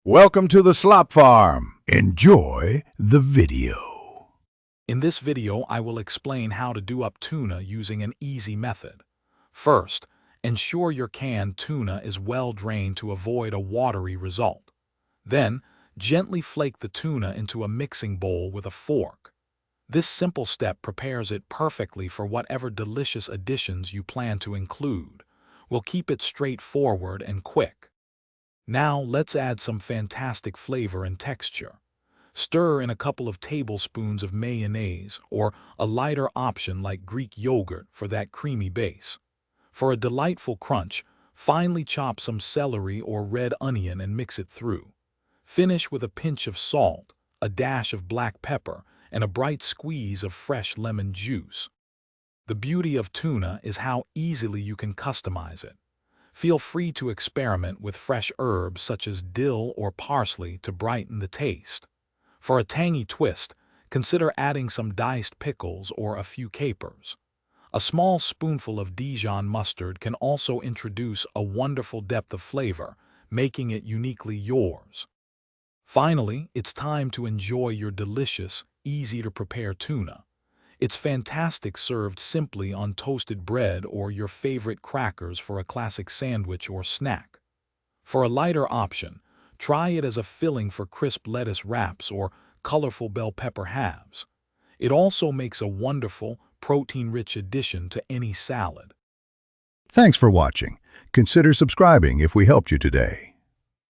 Welcome to the Slop Farm. Enjoy the video. In this video, I will explain how to do up tuna using an easy method. First, ensure your canned tuna is well drained to avoid a watery result. Then, gently flake the tuna into a mixing bowl with a fork. This simple step prepares it perfectly for whatever delicious additions you plan to include. We'll keep it straightforward and quick. Now let's add some fantastic flavor and texture. Stir in a couple of tablespoons of mayonnaise or a lighter option like Greek yogurt for that creamy base. For a delightful crunch, finely chop some celery or red onion and mix it through. Finish with a pinch of salt, a dash of black pepper, and a bright squeeze of fresh lemon juice. The beauty of tuna is how easily you can customize it. Feel free to experiment with fresh herbs such as dill or parsley to brighten the taste. For a tangy twist, consider adding some diced pickles or a few capers. A small spoonful of Dijon mustard can also introduce a wonderful depth of flavor, making it uniquely yours. Finally, it's time to enjoy your delicious, easy-to-prepare tuna. It's fantastic served simply on toasted bread or your favorite crackers for a classic sandwich or snack. For a lighter option, try it as a filling for crisp lettuce wraps or colorful bell pepper halves. It also makes a wonderful, protein-rich addition to any salad. Thanks for watching. Consider subscribing if we helped you today.